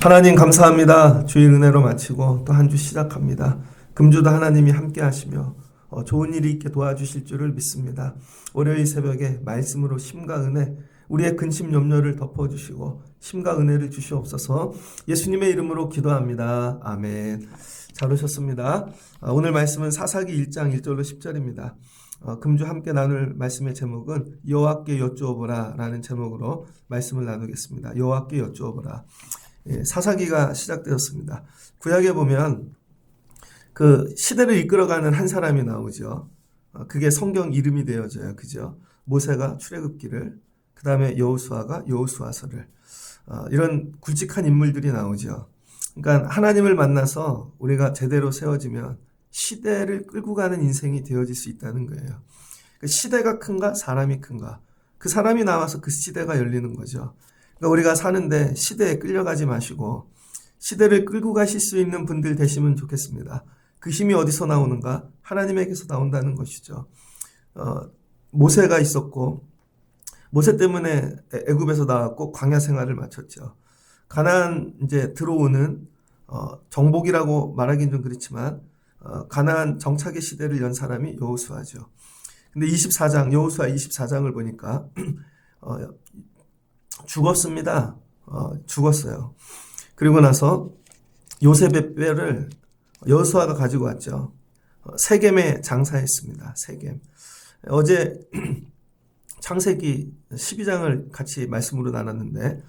하나님 감사합니다. 주일 은혜로 마치고 또 한 주 시작합니다. 금주도 하나님이 함께 하시며 좋은 일이 있게 도와주실 줄을 믿습니다. 월요일 새벽에 말씀으로 심과 은혜, 우리의 근심 염려를 덮어주시고 심과 은혜를 주시옵소서. 예수님의 이름으로 기도합니다. 아멘. 잘 오셨습니다. 오늘 말씀은 사사기 1장 1절로 10절입니다. 금주 함께 나눌 말씀의 제목은 여호와께 여쭈어보라 라는 제목으로 말씀을 나누겠습니다. 여호와께 여쭈어보라. 사사기가 시작되었습니다. 구약에 보면 그 시대를 이끌어가는 한 사람이 나오죠. 그게 성경 이름이 되어져요. 그죠? 모세가 출애굽기를, 그 다음에 여호수아가 여호수아서를, 이런 굵직한 인물들이 나오죠. 그러니까 하나님을 만나서 우리가 제대로 세워지면 시대를 끌고 가는 인생이 되어질 수 있다는 거예요. 그 시대가 큰가 사람이 큰가, 그 사람이 나와서 그 시대가 열리는 거죠. 그러니까 우리가 사는데 시대에 끌려가지 마시고 시대를 끌고 가실 수 있는 분들 되시면 좋겠습니다. 그 힘이 어디서 나오는가? 하나님에게서 나온다는 것이죠. 모세가 있었고, 모세 때문에 애굽에서 나왔고 광야 생활을 마쳤죠. 가나안 이제 들어오는 정복이라고 말하기는 좀 그렇지만 가나안 정착의 시대를 연 사람이 여호수아죠. 근데 24장 여호수아 24장을 보니까 죽었습니다. 죽었어요. 그리고 나서 요셉의 뼈를 여호수아가 가지고 왔죠. 세겜에 장사했습니다. 세겜. 어제 창세기 12장을 같이 말씀으로 나눴는데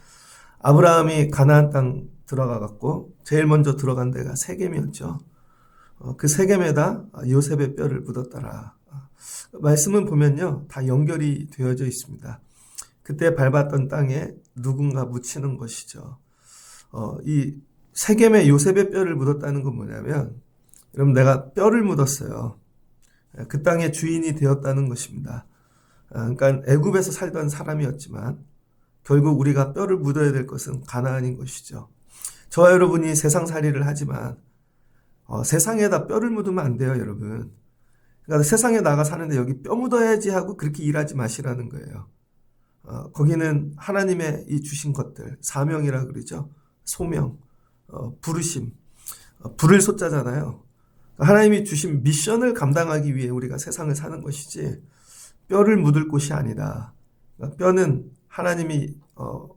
아브라함이 가나안 땅 들어가갖고 제일 먼저 들어간 데가 세겜이었죠. 그 세겜에다 요셉의 뼈를 묻었더라. 말씀은 보면요, 다 연결이 되어져 있습니다. 그때 밟았던 땅에 누군가 묻히는 것이죠. 이 세겜에 요셉의 뼈를 묻었다는 건 뭐냐면, 여러분 내가 뼈를 묻었어요. 그 땅의 주인이 되었다는 것입니다. 그러니까 애굽에서 살던 사람이었지만 결국 우리가 뼈를 묻어야 될 것은 가나안인 것이죠. 저와 여러분이 세상살이를 하지만 세상에다 뼈를 묻으면 안 돼요, 여러분. 그러니까 세상에 나가 사는데 여기 뼈 묻어야지 하고 그렇게 일하지 마시라는 거예요. 거기는 하나님의 이 주신 것들, 사명이라 그러죠. 소명, 부르심, 부를 소자잖아요. 하나님이 주신 미션을 감당하기 위해 우리가 세상을 사는 것이지 뼈를 묻을 곳이 아니다. 뼈는 하나님이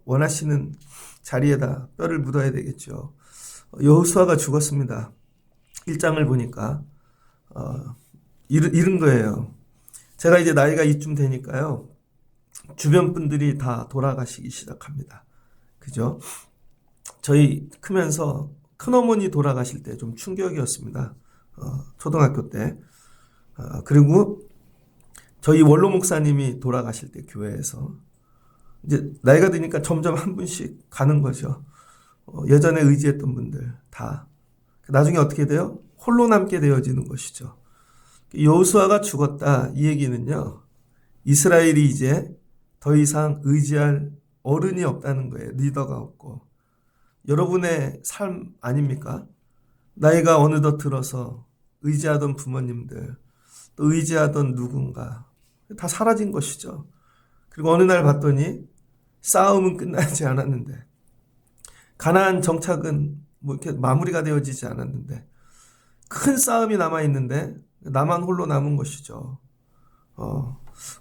원하시는 자리에다 뼈를 묻어야 되겠죠. 여호수아가 죽었습니다. 1장을 보니까 잃은 거예요. 제가 이제 나이가 이쯤 되니까요, 주변 분들이 다 돌아가시기 시작합니다. 그죠? 저희 크면서 큰어머니 돌아가실 때 좀 충격이었습니다. 초등학교 때. 그리고 저희 원로 목사님이 돌아가실 때 교회에서 이제 나이가 드니까 점점 한 분씩 가는 거죠. 예전에 의지했던 분들 다. 나중에 어떻게 돼요? 홀로 남게 되어지는 것이죠. 여호수아가 죽었다, 이 얘기는요, 이스라엘이 이제 더 이상 의지할 어른이 없다는 거예요. 리더가 없고. 여러분의 삶 아닙니까? 나이가 어느덧 들어서 의지하던 부모님들, 또 의지하던 누군가 다 사라진 것이죠. 그리고 어느 날 봤더니 싸움은 끝나지 않았는데, 가나안 정착은 뭐 이렇게 마무리가 되어지지 않았는데, 큰 싸움이 남아있는데 나만 홀로 남은 것이죠.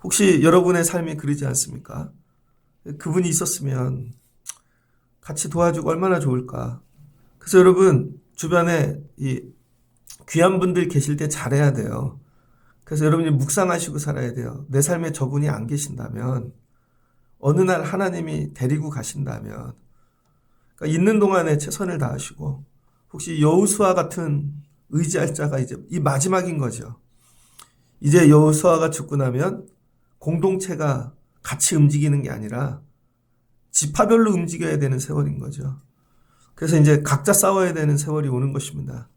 혹시 여러분의 삶이 그러지 않습니까? 그분이 있었으면 같이 도와주고 얼마나 좋을까. 그래서 여러분 주변에 이 귀한 분들 계실 때 잘해야 돼요. 그래서 여러분이 묵상하시고 살아야 돼요. 내 삶에 저분이 안 계신다면, 어느 날 하나님이 데리고 가신다면, 그러니까 있는 동안에 최선을 다하시고, 혹시 여호수아 같은 의지할 자가 이제 이 마지막인 거죠. 이제 여호수아가 죽고 나면 공동체가 같이 움직이는 게 아니라 지파별로 움직여야 되는 세월인 거죠. 그래서 이제 각자 싸워야 되는 세월이 오는 것입니다.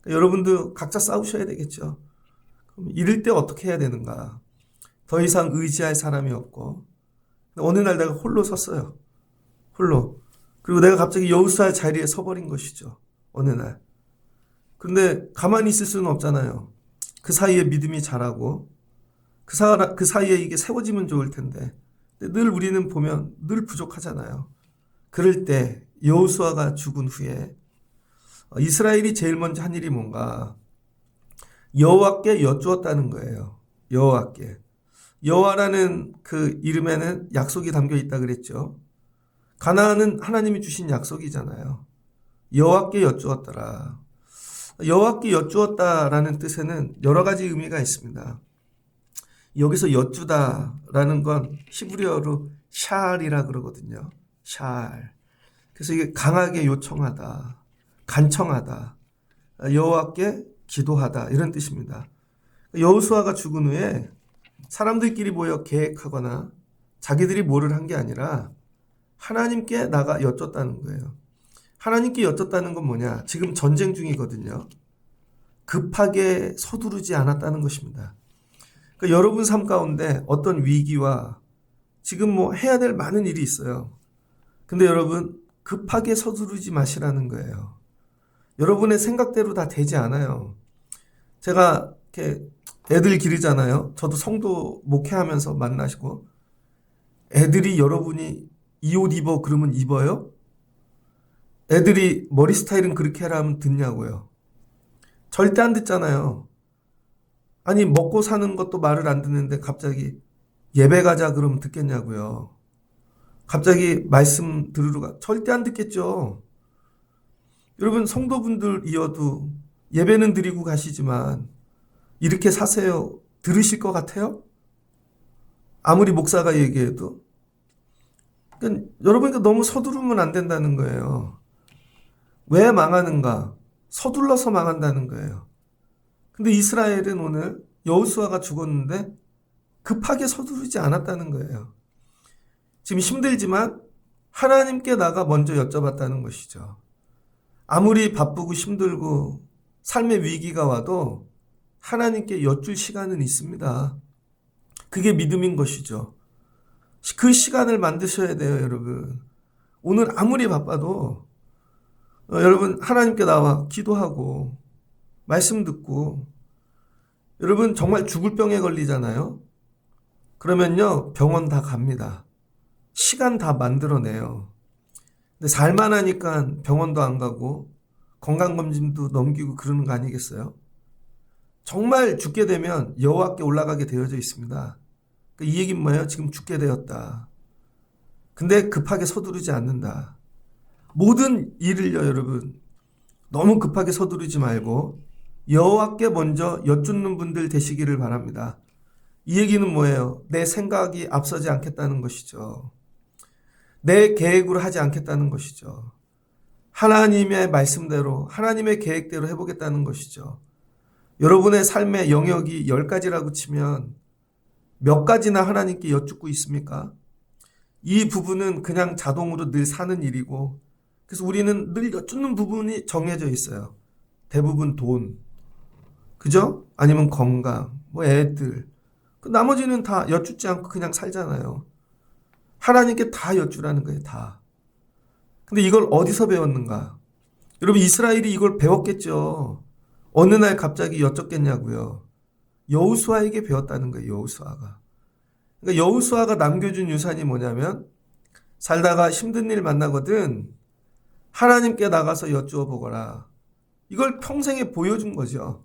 그러니까 여러분도 각자 싸우셔야 되겠죠. 그럼 이럴 때 어떻게 해야 되는가? 더 이상 의지할 사람이 없고, 어느 날 내가 홀로 섰어요. 홀로. 그리고 내가 갑자기 여호수아 자리에 서버린 것이죠. 어느 날. 그런데 가만히 있을 수는 없잖아요. 그 사이에 믿음이 자라고 그 사이에 이게 세워지면 좋을 텐데 늘 우리는 보면 늘 부족하잖아요. 그럴 때 여호수아가 죽은 후에 이스라엘이 제일 먼저 한 일이 뭔가? 여호와께 여쭈었다는 거예요. 여호와께. 여호와라는 그 이름에는 약속이 담겨 있다 그랬죠. 가나안은 하나님이 주신 약속이잖아요. 여호와께 여쭈었더라. 여호와께 여쭈었다라는 뜻에는 여러 가지 의미가 있습니다. 여기서 여쭈다라는 건 히브리어로 샬이라 그러거든요. 샬. 그래서 이게 강하게 요청하다, 간청하다, 여호와께 기도하다 이런 뜻입니다. 여호수아가 죽은 후에 사람들끼리 모여 계획하거나 자기들이 뭐를 한 게 아니라 하나님께 나가 여쭙다는 거예요. 하나님께 여쭙다는 건 뭐냐? 지금 전쟁 중이거든요. 급하게 서두르지 않았다는 것입니다. 그러니까 여러분 삶 가운데 어떤 위기와 지금 뭐 해야 될 많은 일이 있어요. 근데 여러분 급하게 서두르지 마시라는 거예요. 여러분의 생각대로 다 되지 않아요. 제가 이렇게 애들 기르잖아요. 저도 성도 목회하면서 만나시고 애들이 여러분이 이 옷 입어 그러면 입어요? 애들이 머리 스타일은 그렇게 해라 하면 듣냐고요. 절대 안 듣잖아요. 아니 먹고 사는 것도 말을 안 듣는데 갑자기 예배 가자 그러면 듣겠냐고요. 갑자기 말씀 들으러 가 절대 안 듣겠죠. 여러분 성도분들이어도 예배는 드리고 가시지만 이렇게 사세요. 들으실 것 같아요? 아무리 목사가 얘기해도. 그러니까 여러분 너무 서두르면 안 된다는 거예요. 왜 망하는가? 서둘러서 망한다는 거예요. 근데 이스라엘은 오늘 여호수아가 죽었는데 급하게 서두르지 않았다는 거예요. 지금 힘들지만 하나님께 나가 먼저 여쭤봤다는 것이죠. 아무리 바쁘고 힘들고 삶의 위기가 와도 하나님께 여쭐 시간은 있습니다. 그게 믿음인 것이죠. 그 시간을 만드셔야 돼요, 여러분. 오늘 아무리 바빠도 여러분 하나님께 나와 기도하고 말씀 듣고 여러분 정말 죽을 병에 걸리잖아요. 그러면요 병원 다 갑니다. 시간 다 만들어내요. 근데 살만하니까 병원도 안 가고 건강검진도 넘기고 그러는 거 아니겠어요? 정말 죽게 되면 여호와께 올라가게 되어져 있습니다. 이 얘기는 뭐예요? 지금 죽게 되었다. 근데 급하게 서두르지 않는다. 모든 일을요, 여러분. 너무 급하게 서두르지 말고 여호와께 먼저 여쭙는 분들 되시기를 바랍니다. 이 얘기는 뭐예요? 내 생각이 앞서지 않겠다는 것이죠. 내 계획으로 하지 않겠다는 것이죠. 하나님의 말씀대로, 하나님의 계획대로 해보겠다는 것이죠. 여러분의 삶의 영역이 10가지라고 치면 몇 가지나 하나님께 여쭙고 있습니까? 이 부분은 그냥 자동으로 늘 사는 일이고 그래서 우리는 늘 여쭙는 부분이 정해져 있어요. 대부분 돈, 그죠? 아니면 건강, 뭐 애들. 그 나머지는 다 여쭙지 않고 그냥 살잖아요. 하나님께 다 여쭈라는 거예요, 다. 근데 이걸 어디서 배웠는가? 여러분 이스라엘이 이걸 배웠겠죠. 어느 날 갑자기 여쭙겠냐고요. 여호수아에게 배웠다는 거예요, 여호수아가. 그러니까 여호수아가 남겨준 유산이 뭐냐면 살다가 힘든 일 만나거든 하나님께 나가서 여쭈어 보거라. 이걸 평생에 보여준 거죠.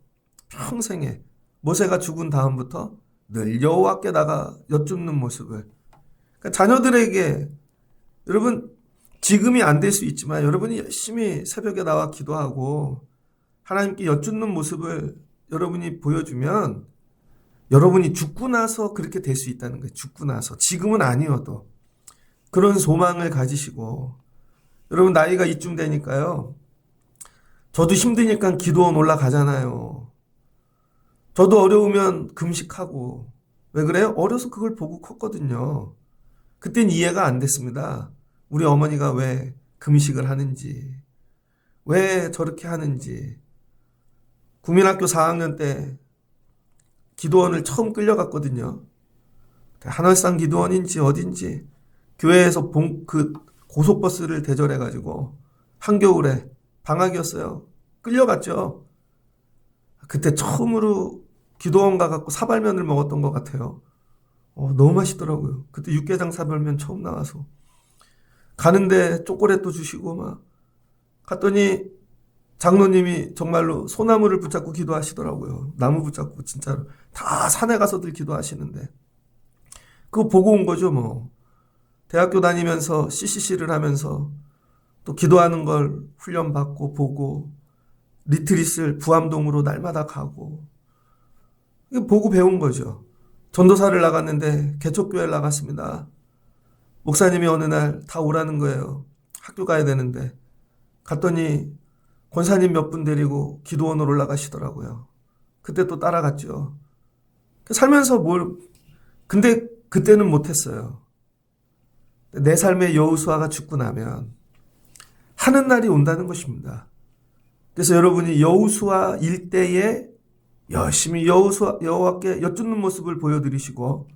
평생에. 모세가 죽은 다음부터 늘 여호와께 나가 여쭙는 모습을. 그러니까 자녀들에게 여러분 지금이 안 될 수 있지만 여러분이 열심히 새벽에 나와 기도하고 하나님께 여쭙는 모습을 여러분이 보여주면 여러분이 죽고 나서 그렇게 될 수 있다는 거예요. 죽고 나서. 지금은 아니어도. 그런 소망을 가지시고 여러분 나이가 이쯤 되니까요. 저도 힘드니까 기도원 올라가잖아요. 저도 어려우면 금식하고. 왜 그래요? 어려서 그걸 보고 컸거든요. 그땐 이해가 안 됐습니다. 우리 어머니가 왜 금식을 하는지, 왜 저렇게 하는지. 국민학교 4학년 때 기도원을 처음 끌려갔거든요. 한월산 기도원인지 어딘지 교회에서 그 고속버스를 대절해가지고 한겨울에 방학이었어요. 끌려갔죠. 그때 처음으로 기도원 가갖고 사발면을 먹었던 것 같아요. 너무 맛있더라고요. 그때 육개장 사발면 처음 나와서. 가는데 초콜릿도 주시고 막 갔더니 장로님이 정말로 소나무를 붙잡고 기도하시더라고요. 나무 붙잡고 진짜로. 다 산에 가서들 기도하시는데. 그거 보고 온 거죠 뭐. 대학교 다니면서 CCC를 하면서 또 기도하는 걸 훈련받고 보고 리트릿을 부암동으로 날마다 가고 보고 배운 거죠. 전도사를 나갔는데 개척교회를 나갔습니다. 목사님이 어느 날 다 오라는 거예요. 학교 가야 되는데. 갔더니 권사님 몇 분 데리고 기도원으로 올라가시더라고요. 그때 또 따라갔죠. 살면서 근데 그때는 못했어요. 내 삶의 여호수아가 죽고 나면 하는 날이 온다는 것입니다. 그래서 여러분이 여호수아 일대에 열심히 여호와께 여쭙는 모습을 보여드리시고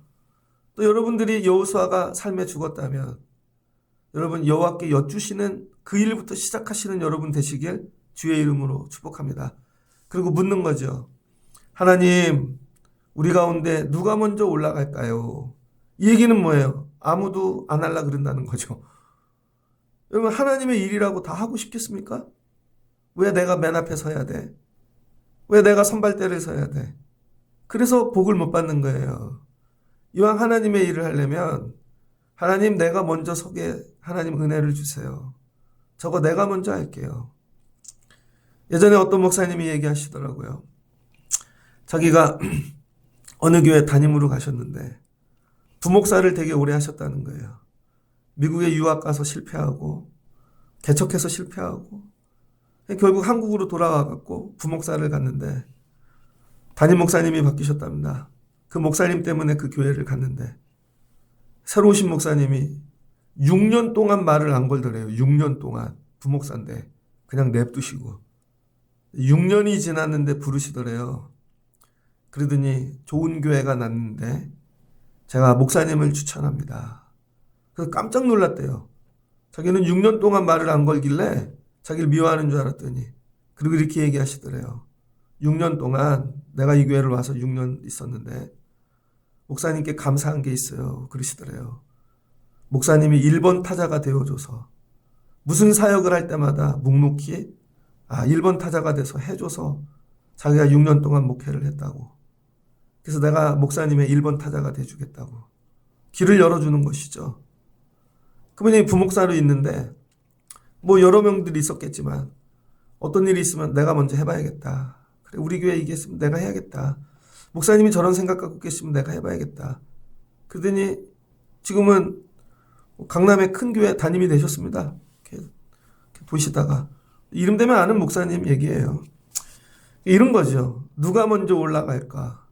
또 여러분들이 여호수아가 삶에 죽었다면 여러분 여호와께 여쭈시는 그 일부터 시작하시는 여러분 되시길 주의 이름으로 축복합니다. 그리고 묻는 거죠. 하나님, 우리 가운데 누가 먼저 올라갈까요? 이 얘기는 뭐예요? 아무도 안 하려 그런다는 거죠. 여러분 하나님의 일이라고 다 하고 싶겠습니까? 왜 내가 맨 앞에 서야 돼? 왜 내가 선발대를 서야 돼? 그래서 복을 못 받는 거예요. 이왕 하나님의 일을 하려면 하나님 내가 먼저 서게 하나님 은혜를 주세요. 저거 내가 먼저 할게요. 예전에 어떤 목사님이 얘기하시더라고요. 자기가 어느 교회 담임으로 가셨는데 부목사를 되게 오래 하셨다는 거예요. 미국에 유학 가서 실패하고 개척해서 실패하고 결국 한국으로 돌아와갖고 부목사를 갔는데 담임 목사님이 바뀌셨답니다. 그 목사님 때문에 그 교회를 갔는데 새로 오신 목사님이 6년 동안 말을 안 걸더래요. 6년 동안 부목사인데 그냥 냅두시고 6년이 지났는데 부르시더래요. 그러더니 좋은 교회가 났는데 제가 목사님을 추천합니다. 그래서 깜짝 놀랐대요. 자기는 6년 동안 말을 안 걸길래 자기를 미워하는 줄 알았더니 그리고 이렇게 얘기하시더래요. 6년 동안 내가 이 교회를 와서 6년 있었는데 목사님께 감사한 게 있어요. 그러시더래요. 목사님이 1번 타자가 되어줘서 무슨 사역을 할 때마다 묵묵히 1번 타자가 돼서 해줘서 자기가 6년 동안 목회를 했다고. 그래서 내가 목사님의 1번 타자가 돼주겠다고. 길을 열어주는 것이죠. 그분이 부목사로 있는데 뭐 여러 명들이 있었겠지만 어떤 일이 있으면 내가 먼저 해봐야겠다. 그래 우리 교회 이게 있으면 내가 해야겠다. 목사님이 저런 생각 갖고 계시면 내가 해봐야겠다. 그러더니 지금은 강남의 큰 교회 담임이 되셨습니다. 이렇게 보시다가 이름 되면 아는 목사님 얘기예요. 이런 거죠. 누가 먼저 올라갈까?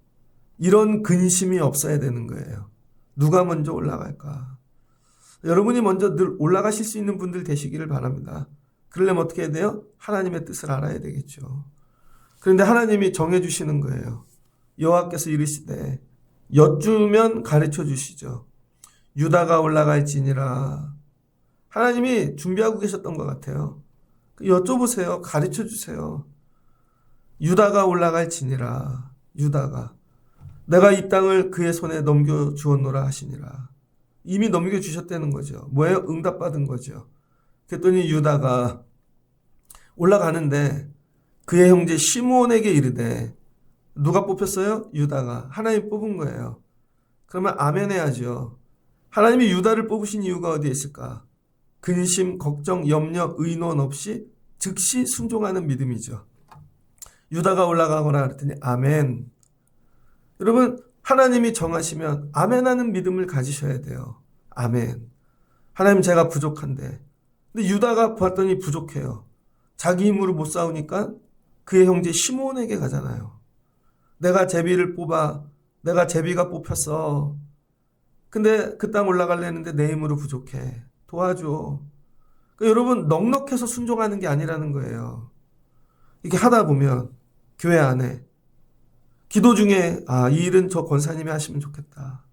이런 근심이 없어야 되는 거예요. 누가 먼저 올라갈까? 여러분이 먼저 늘 올라가실 수 있는 분들 되시기를 바랍니다. 그러려면 어떻게 해야 돼요? 하나님의 뜻을 알아야 되겠죠. 그런데 하나님이 정해주시는 거예요. 여호와께서 이르시되 여쭈면 가르쳐 주시죠. 유다가 올라갈지니라. 하나님이 준비하고 계셨던 것 같아요. 여쭤보세요. 가르쳐 주세요. 유다가 올라갈지니라. 유다가. 내가 이 땅을 그의 손에 넘겨주었노라 하시니라. 이미 넘겨주셨다는 거죠. 뭐예요? 응답받은 거죠. 그랬더니 유다가 올라가는데 그의 형제 시므온에게 이르되 누가 뽑혔어요? 유다가. 하나님 뽑은 거예요. 그러면 아멘 해야죠. 하나님이 유다를 뽑으신 이유가 어디에 있을까? 근심, 걱정, 염려, 의논 없이 즉시 순종하는 믿음이죠. 유다가 올라가거나 그랬더니 아멘. 여러분 하나님이 정하시면 아멘하는 믿음을 가지셔야 돼요. 아멘. 하나님 제가 부족한데. 근데 유다가 봤더니 부족해요. 자기 힘으로 못 싸우니까 그의 형제 시므온에게 가잖아요. 내가 제비를 뽑아. 내가 제비가 뽑혔어. 근데 그 땅 올라가려는데 내 힘으로 부족해. 도와줘. 그러니까 여러분 넉넉해서 순종하는 게 아니라는 거예요. 이렇게 하다 보면 교회 안에 기도 중에 이 일은 저 권사님이 하시면 좋겠다.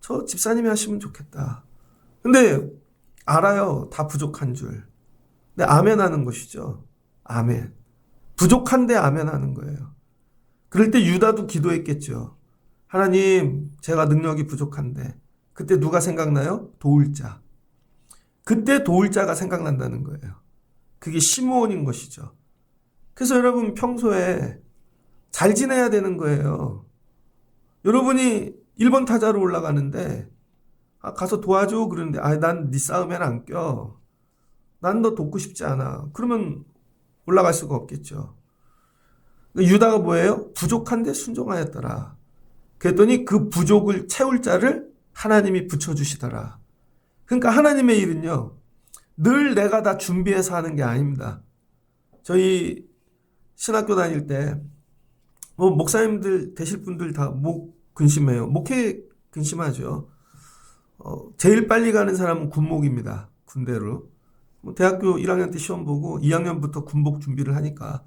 저 집사님이 하시면 좋겠다. 근데 알아요. 다 부족한 줄. 근데 아멘 하는 것이죠. 아멘. 부족한데 아멘 하는 거예요. 그럴 때 유다도 기도했겠죠. 하나님, 제가 능력이 부족한데. 그때 누가 생각나요? 도울 자. 그때 도울 자가 생각난다는 거예요. 그게 시므온인 것이죠. 그래서 여러분 평소에 잘 지내야 되는 거예요. 여러분이 1번 타자로 올라가는데 가서 도와줘 그러는데 난 네 싸움에는 안 껴. 난 너 돕고 싶지 않아. 그러면 올라갈 수가 없겠죠. 유다가 뭐예요? 부족한데 순종하였더라. 그랬더니 그 부족을 채울 자를 하나님이 붙여주시더라. 그러니까 하나님의 일은요. 늘 내가 다 준비해서 하는 게 아닙니다. 저희 신학교 다닐 때 목사님들 되실 분들 다 목 근심해요. 목회 근심하죠. 제일 빨리 가는 사람은 군목입니다. 군대로. 대학교 1학년 때 시험 보고 2학년부터 군복 준비를 하니까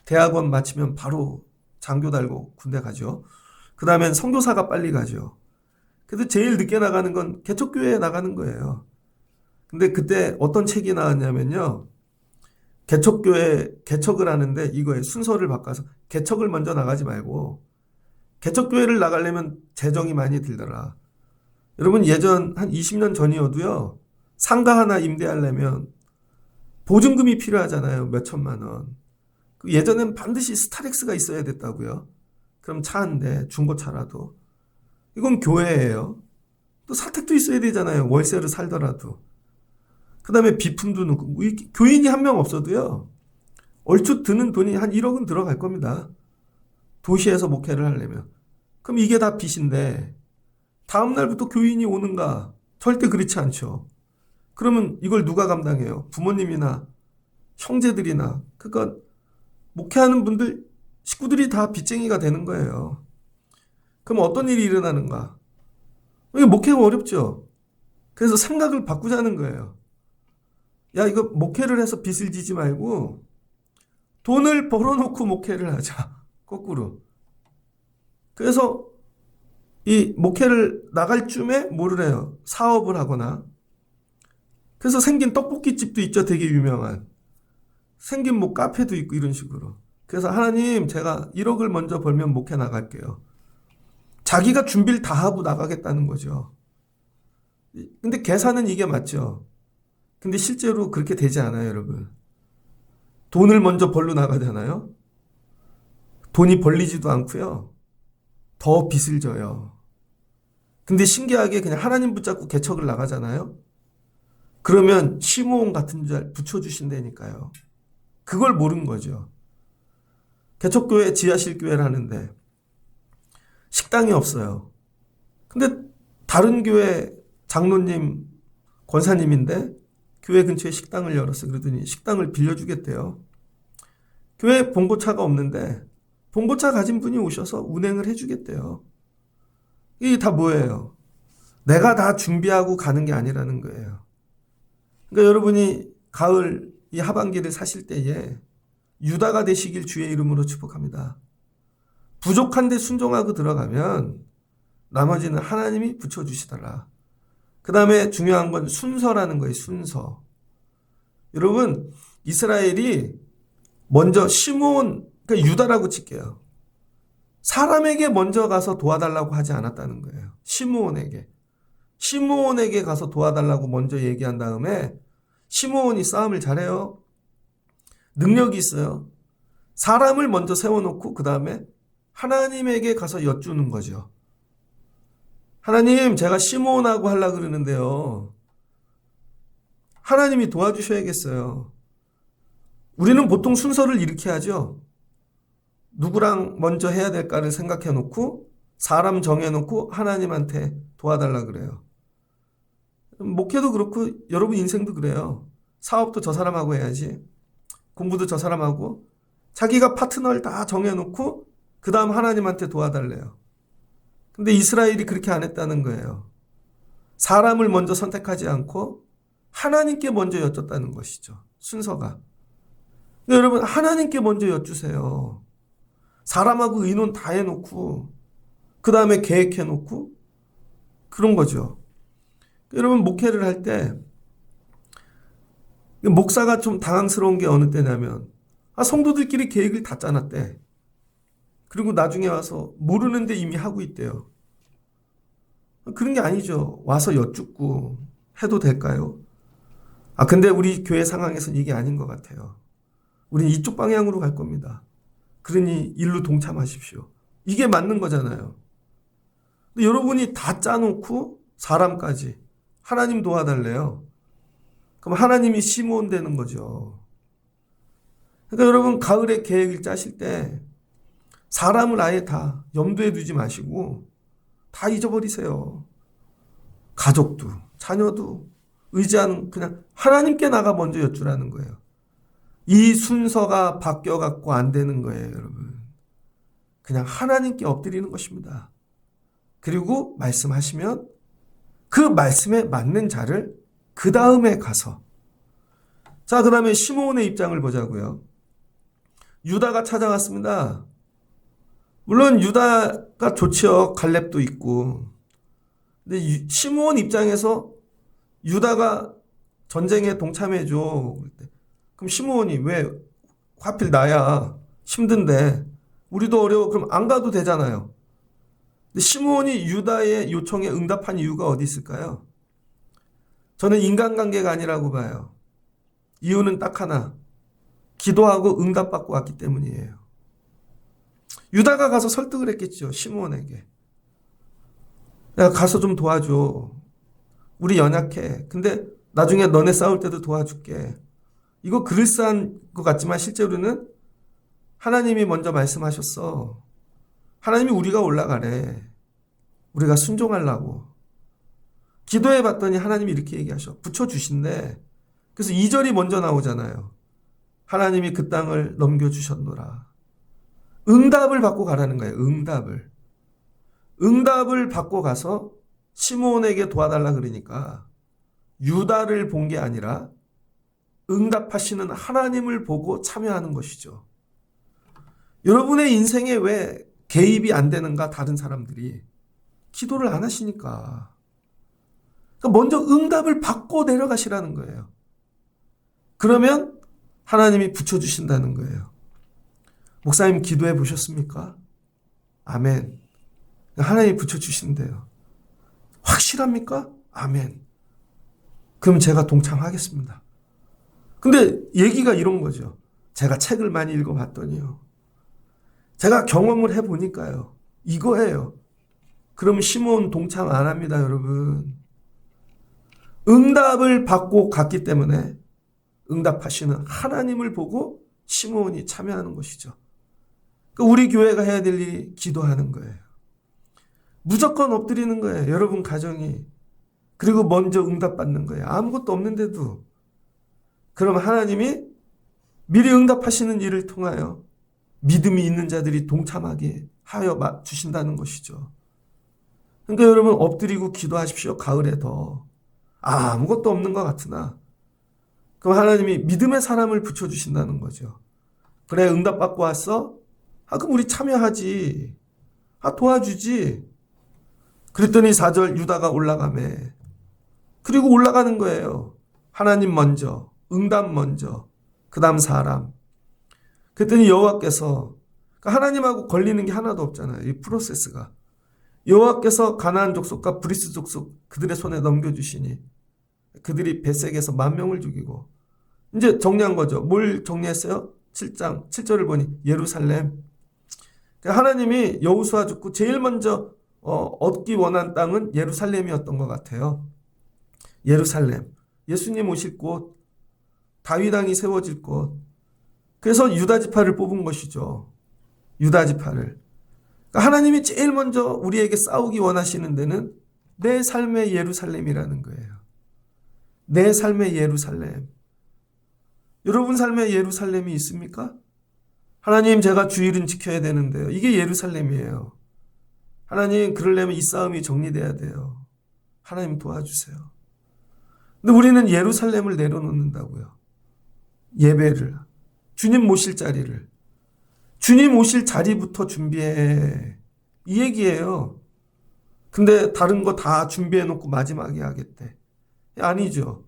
대학원 마치면 바로 장교 달고 군대 가죠. 그 다음엔 선교사가 빨리 가죠. 그래도 제일 늦게 나가는 건 개척교회에 나가는 거예요. 근데 그때 어떤 책이 나왔냐면요. 개척교회 개척을 하는데 이거에 순서를 바꿔서 개척을 먼저 나가지 말고 개척교회를 나가려면 재정이 많이 들더라. 여러분 예전 한 20년 전이어도요. 상가 하나 임대하려면 보증금이 필요하잖아요. 몇 천만 원. 예전엔 반드시 스타렉스가 있어야 됐다고요. 그럼 차 한 대, 중고차라도. 이건 교회예요. 또 사택도 있어야 되잖아요. 월세로 살더라도. 그 다음에 비품도 넣고. 교인이 한 명 없어도요. 얼추 드는 돈이 한 1억은 들어갈 겁니다. 도시에서 목회를 하려면. 그럼 이게 다 빚인데 다음 날부터 교인이 오는가? 절대 그렇지 않죠. 그러면 이걸 누가 감당해요? 부모님이나 형제들이나. 그러니까 목회하는 분들 식구들이 다 빚쟁이가 되는 거예요. 그럼 어떤 일이 일어나는가? 이게 목회가 어렵죠. 그래서 생각을 바꾸자는 거예요. 야, 이거 목회를 해서 빚을 지지 말고 돈을 벌어놓고 목회를 하자. 거꾸로. 그래서 이 목회를 나갈 쯤에 뭐를 해요? 사업을 하거나. 그래서 생긴 떡볶이집도 있죠. 되게 유명한. 생긴 뭐 카페도 있고 이런 식으로. 그래서 하나님 제가 1억을 먼저 벌면 목회 나갈게요. 자기가 준비를 다 하고 나가겠다는 거죠. 근데 계산은 이게 맞죠. 근데 실제로 그렇게 되지 않아요, 여러분. 돈을 먼저 벌러 나가잖아요. 돈이 벌리지도 않고요. 더 빚을 져요. 근데 신기하게 그냥 하나님 붙잡고 개척을 나가잖아요. 그러면 시므온 같은 줄 붙여주신다니까요. 그걸 모르는 거죠. 개척교회 지하실 교회를 하는데 식당이 없어요. 근데 다른 교회 장로님, 권사님인데 교회 근처에 식당을 열었어요. 그러더니 식당을 빌려주겠대요. 교회 봉고차가 없는데 봉고차 가진 분이 오셔서 운행을 해주겠대요. 이게 다 뭐예요? 내가 다 준비하고 가는 게 아니라는 거예요. 그러니까 여러분이 가을 이 하반기를 사실 때에 유다가 되시길 주의 이름으로 축복합니다. 부족한데 순종하고 들어가면 나머지는 하나님이 붙여주시더라. 그 다음에 중요한 건 순서라는 거예요. 순서. 여러분 이스라엘이 먼저 시므온, 그러니까 유다라고 칠게요. 사람에게 먼저 가서 도와달라고 하지 않았다는 거예요. 시므온에게 가서 도와달라고 먼저 얘기한 다음에 시므온이 싸움을 잘해요. 능력이 있어요. 사람을 먼저 세워놓고 그 다음에 하나님에게 가서 여쭈는 거죠. 하나님, 제가 시므온하고 하려고 그러는데요. 하나님이 도와주셔야겠어요. 우리는 보통 순서를 이렇게 하죠. 누구랑 먼저 해야 될까를 생각해 놓고 사람 정해 놓고 하나님한테 도와달라 그래요. 목회도 그렇고 여러분 인생도 그래요. 사업도 저 사람하고 해야지. 공부도 저 사람하고. 자기가 파트너를 다 정해 놓고 그 다음 하나님한테 도와달래요. 근데 이스라엘이 그렇게 안 했다는 거예요. 사람을 먼저 선택하지 않고 하나님께 먼저 여쭙다는 것이죠. 순서가. 여러분 하나님께 먼저 여쭈세요. 사람하고 의논 다 해놓고 그 다음에 계획해놓고 그런 거죠. 여러분 목회를 할 때 목사가 좀 당황스러운 게 어느 때냐면 성도들끼리 계획을 다 짜놨대. 그리고 나중에 와서 모르는데 이미 하고 있대요. 그런 게 아니죠. 와서 여쭙고 해도 될까요? 근데 우리 교회 상황에서는 이게 아닌 것 같아요. 우린 이쪽 방향으로 갈 겁니다. 그러니 일로 동참하십시오. 이게 맞는 거잖아요. 근데 여러분이 다 짜놓고 사람까지 하나님 도와달래요. 그럼 하나님이 시몬 되는 거죠. 그러니까 여러분 가을에 계획을 짜실 때 사람을 아예 다 염두에 두지 마시고 다 잊어버리세요. 가족도 자녀도 의지하는 그냥 하나님께 나가 먼저 여쭈라는 거예요. 이 순서가 바뀌어갖고 안 되는 거예요, 여러분. 그냥 하나님께 엎드리는 것입니다. 그리고 말씀하시면 그 말씀에 맞는 자를 그 다음에 가서 자, 그 다음에 시므온의 입장을 보자고요. 유다가 찾아갔습니다. 물론 유다가 좋죠. 갈렙도 있고. 근데 시므온 입장에서 유다가 전쟁에 동참해줘. 그럼 시므온이 왜 하필 나야 힘든데 우리도 어려워. 그럼 안 가도 되잖아요. 근데 시므온이 유다의 요청에 응답한 이유가 어디 있을까요? 저는 인간관계가 아니라고 봐요. 이유는 딱 하나. 기도하고 응답받고 왔기 때문이에요. 유다가 가서 설득을 했겠죠. 시므온에게. 야, 가서 좀 도와줘. 우리 연약해. 근데 나중에 너네 싸울 때도 도와줄게. 이거 그럴싸한 것 같지만 실제로는 하나님이 먼저 말씀하셨어. 하나님이 우리가 올라가래. 우리가 순종하려고. 기도해 봤더니 하나님이 이렇게 얘기하셔. 붙여주신대. 그래서 2절이 먼저 나오잖아요. 하나님이 그 땅을 넘겨주셨노라. 응답을 받고 가라는 거예요. 응답을. 응답을 받고 가서 시므온에게 도와달라 그러니까 유다를 본 게 아니라 응답하시는 하나님을 보고 참여하는 것이죠. 여러분의 인생에 왜 개입이 안 되는가? 다른 사람들이 기도를 안 하시니까. 그러니까 먼저 응답을 받고 내려가시라는 거예요. 그러면 하나님이 붙여주신다는 거예요. 목사님 기도해 보셨습니까? 아멘. 하나님이 붙여주신대요. 확실합니까? 아멘. 그럼 제가 동참하겠습니다. 근데 얘기가 이런 거죠. 제가 책을 많이 읽어봤더니요. 제가 경험을 해보니까요. 이거예요. 그럼 시므온 동참 안 합니다, 여러분. 응답을 받고 갔기 때문에 응답하시는 하나님을 보고 시므온이 참여하는 것이죠. 그러니까 우리 교회가 해야 될 일이 기도하는 거예요. 무조건 엎드리는 거예요. 여러분 가정이. 그리고 먼저 응답받는 거예요. 아무것도 없는데도. 그럼 하나님이 미리 응답하시는 일을 통하여 믿음이 있는 자들이 동참하게 하여 주신다는 것이죠. 그러니까 여러분 엎드리고 기도하십시오. 가을에 더. 아무것도 없는 것 같으나 그럼 하나님이 믿음의 사람을 붙여주신다는 거죠. 그래 응답받고 왔어? 그럼 우리 참여하지. 도와주지. 그랬더니 4절 유다가 올라가매. 그리고 올라가는 거예요. 하나님 먼저, 응답 먼저, 그 다음 사람. 그랬더니 여호와께서 하나님하고 걸리는 게 하나도 없잖아요. 이 프로세스가. 여호와께서 가나안 족속과 브리스 족속 그들의 손에 넘겨주시니 그들이 벳색에서 10,000명을 죽이고 이제 정리한 거죠. 뭘 정리했어요? 7장 7절을 보니 예루살렘. 하나님이 여호수아 죽고 제일 먼저 얻기 원한 땅은 예루살렘이었던 것 같아요. 예루살렘. 예수님 오실 곳, 다윗 왕이 세워질 곳. 그래서 유다 지파를 뽑은 것이죠. 유다 지파를. 하나님이 제일 먼저 우리에게 싸우기 원하시는 데는 내 삶의 예루살렘이라는 거예요. 내 삶의 예루살렘. 여러분 삶의 예루살렘이 있습니까? 하나님 제가 주일은 지켜야 되는데요. 이게 예루살렘이에요. 하나님 그러려면 이 싸움이 정리돼야 돼요. 하나님 도와주세요. 근데 우리는 예루살렘을 내려놓는다고요. 예배를. 주님 모실 자리를. 주님 오실 자리부터 준비해. 이 얘기예요. 근데 다른 거 다 준비해놓고 마지막에 하겠대. 아니죠.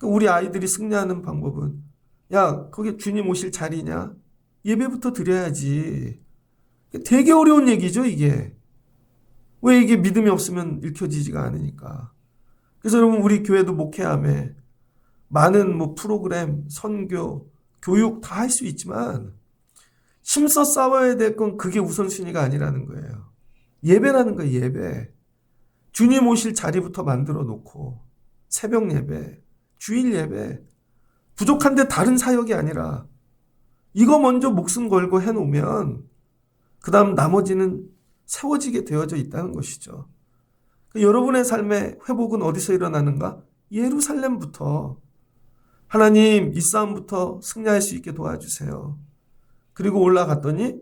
우리 아이들이 승리하는 방법은 야, 거기 주님 오실 자리냐? 예배부터 드려야지. 되게 어려운 얘기죠, 이게. 왜 이게 믿음이 없으면 읽혀지지가 않으니까. 그래서 여러분, 우리 교회도 목회함에 많은 프로그램, 선교, 교육 다 할 수 있지만 힘써 싸워야 될 건 그게 우선순위가 아니라는 거예요. 예배라는 거예요, 예배. 주님 오실 자리부터 만들어 놓고 새벽 예배, 주일 예배, 부족한데 다른 사역이 아니라 이거 먼저 목숨 걸고 해놓으면 그 다음 나머지는 세워지게 되어져 있다는 것이죠. 여러분의 삶의 회복은 어디서 일어나는가? 예루살렘부터. 하나님, 이 싸움부터 승리할 수 있게 도와주세요. 그리고 올라갔더니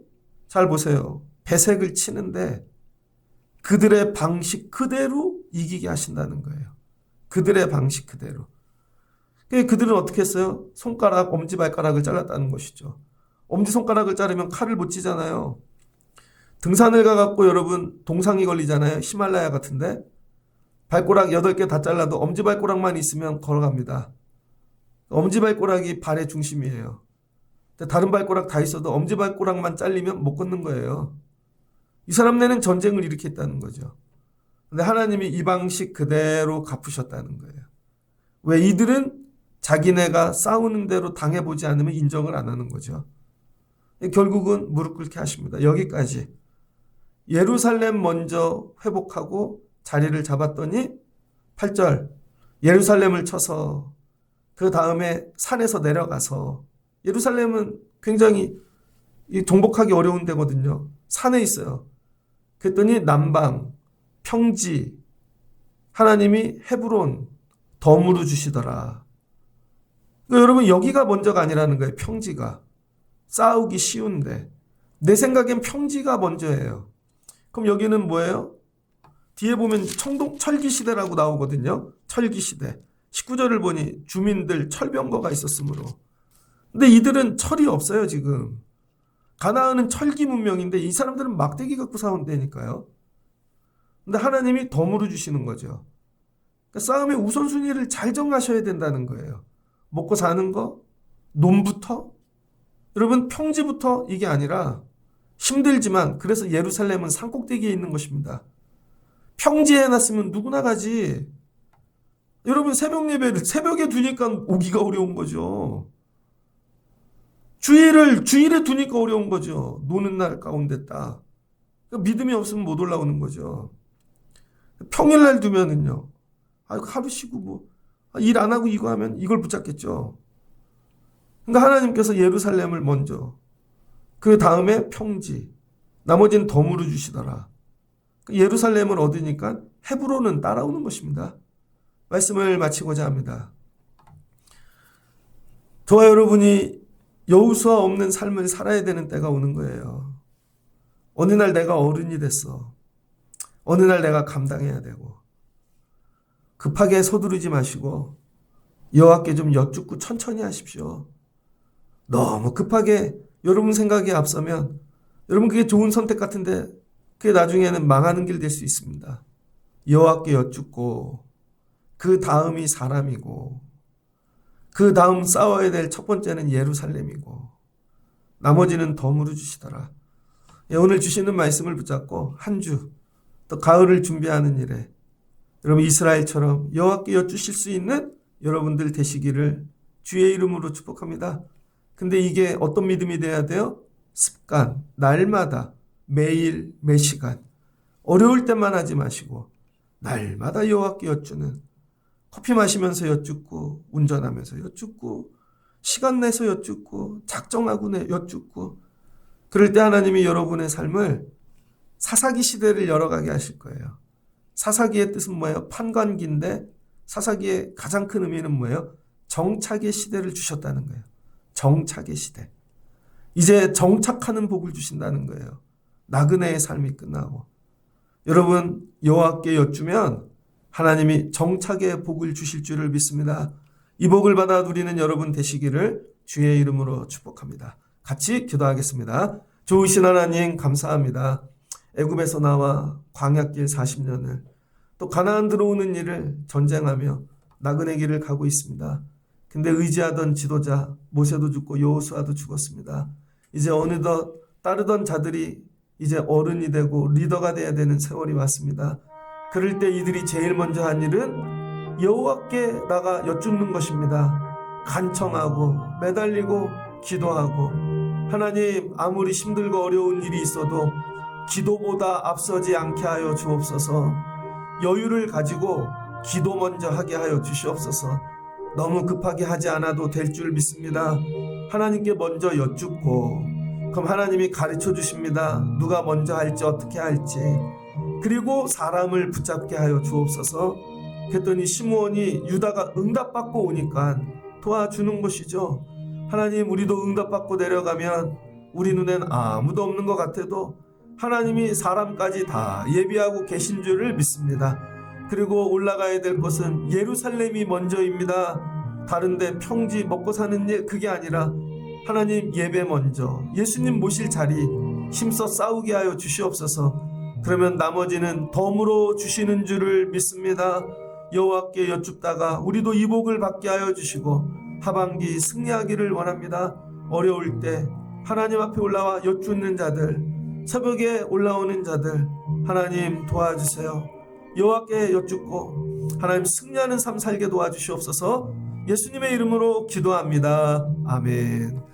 잘 보세요. 배색을 치는데 그들의 방식 그대로 이기게 하신다는 거예요. 그들의 방식 그대로. 그들은 어떻게 했어요? 손가락, 엄지발가락을 잘랐다는 것이죠. 엄지손가락을 자르면 칼을 못 찌잖아요. 등산을 가갖고 여러분 동상이 걸리잖아요. 히말라야 같은데. 발가락 8개 다 잘라도 엄지발가락만 있으면 걸어갑니다. 엄지발가락이 발의 중심이에요. 다른 발가락 다 있어도 엄지발가락만 잘리면 못 걷는 거예요. 이 사람네는 전쟁을 일으켰다는 거죠. 근데 하나님이 이 방식 그대로 갚으셨다는 거예요. 왜? 이들은 자기네가 싸우는 대로 당해보지 않으면 인정을 안 하는 거죠. 결국은 무릎 꿇게 하십니다. 여기까지. 예루살렘 먼저 회복하고 자리를 잡았더니 8절 예루살렘을 쳐서 그 다음에 산에서 내려가서 예루살렘은 굉장히 정복하기 어려운 데거든요. 산에 있어요. 그랬더니 남방, 평지, 하나님이 헤브론, 덤으로 주시더라. 그러니까 여러분 여기가 먼저가 아니라는 거예요. 평지가. 싸우기 쉬운데. 내 생각엔 평지가 먼저예요. 그럼 여기는 뭐예요? 뒤에 보면 철기시대라고 나오거든요. 철기시대. 19절을 보니 주민들 철병거가 있었으므로. 근데 이들은 철이 없어요, 지금. 가나안은 철기 문명인데 이 사람들은 막대기 갖고 싸운다니까요. 근데 하나님이 덤으로 주시는 거죠. 그러니까 싸움의 우선순위를 잘 정하셔야 된다는 거예요. 먹고 사는 거, 논부터, 여러분 평지부터 이게 아니라 힘들지만 그래서 예루살렘은 산꼭대기에 있는 것입니다. 평지에 해놨으면 누구나 가지. 여러분 새벽 예배를 새벽에 두니까 오기가 어려운 거죠. 주일에 두니까 어려운 거죠. 노는 날 가운데 딱. 그러니까 믿음이 없으면 못 올라오는 거죠. 평일날 두면은요. 하루 쉬고 일 안 하고 이거 하면 이걸 붙잡겠죠. 그러니까 하나님께서 예루살렘을 먼저, 그 다음에 평지, 나머지는 덤으로 주시더라. 예루살렘을 얻으니까 헤브론은 따라오는 것입니다. 말씀을 마치고자 합니다. 저와 여러분이 여호수아 없는 삶을 살아야 되는 때가 오는 거예요. 어느 날 내가 어른이 됐어. 어느 날 내가 감당해야 되고. 급하게 서두르지 마시고 여호와께 좀 여쭙고 천천히 하십시오. 너무 급하게 여러분 생각이 앞서면 여러분 그게 좋은 선택 같은데 그게 나중에는 망하는 길 될 수 있습니다. 여호와께 여쭙고 그 다음이 사람이고 그 다음 싸워야 될 첫 번째는 예루살렘이고 나머지는 덤으로 주시더라. 오늘 주시는 말씀을 붙잡고 한 주 또 가을을 준비하는 일에 여러분 이스라엘처럼 여호와께 여쭈실 수 있는 여러분들 되시기를 주의 이름으로 축복합니다. 근데 이게 어떤 믿음이 돼야 돼요? 습관, 날마다, 매일, 매시간. 어려울 때만 하지 마시고 날마다 여호와께 여쭈는, 커피 마시면서 여쭙고 운전하면서 여쭙고 시간 내서 여쭙고 작정하고 여쭙고, 그럴 때 하나님이 여러분의 삶을 사사기 시대를 열어가게 하실 거예요. 사사기의 뜻은 뭐예요? 판관기인데 사사기의 가장 큰 의미는 뭐예요? 정착의 시대를 주셨다는 거예요. 정착의 시대. 이제 정착하는 복을 주신다는 거예요. 나그네의 삶이 끝나고. 여러분 여호와께 여쭈면 하나님이 정착의 복을 주실 줄을 믿습니다. 이 복을 받아 누리는 여러분 되시기를 주의 이름으로 축복합니다. 같이 기도하겠습니다. 좋으신 하나님 감사합니다. 애굽에서 나와 광야길 40년을 또 가나안 들어오는 일을 전쟁하며 나그네 길을 가고 있습니다. 근데 의지하던 지도자 모세도 죽고 여호수아도 죽었습니다. 이제 어느덧 따르던 자들이 이제 어른이 되고 리더가 돼야 되는 세월이 왔습니다. 그럴 때 이들이 제일 먼저 한 일은 여호와께 나가 여쭙는 것입니다. 간청하고 매달리고 기도하고, 하나님, 아무리 힘들고 어려운 일이 있어도 기도보다 앞서지 않게 하여 주옵소서. 여유를 가지고 기도 먼저 하게 하여 주시옵소서. 너무 급하게 하지 않아도 될 줄 믿습니다. 하나님께 먼저 여쭙고, 그럼 하나님이 가르쳐 주십니다. 누가 먼저 할지 어떻게 할지. 그리고 사람을 붙잡게 하여 주옵소서. 그랬더니 시므온이 유다가 응답받고 오니까 도와주는 것이죠. 하나님, 우리도 응답받고 내려가면 우리 눈엔 아무도 없는 것 같아도 하나님이 사람까지 다 예비하고 계신 줄을 믿습니다. 그리고 올라가야 될 것은 예루살렘이 먼저입니다. 다른데 평지 먹고 사는 일, 그게 아니라 하나님 예배 먼저, 예수님 모실 자리 힘써 싸우게 하여 주시옵소서. 그러면 나머지는 덤으로 주시는 줄을 믿습니다. 여호와께 여쭙다가 우리도 이복을 받게 하여 주시고 하반기 승리하기를 원합니다. 어려울 때 하나님 앞에 올라와 여쭙는 자들, 새벽에 올라오는 자들, 하나님 도와주세요. 여호와께 여쭙고 하나님 승리하는 삶 살게 도와주시옵소서. 예수님의 이름으로 기도합니다. 아멘.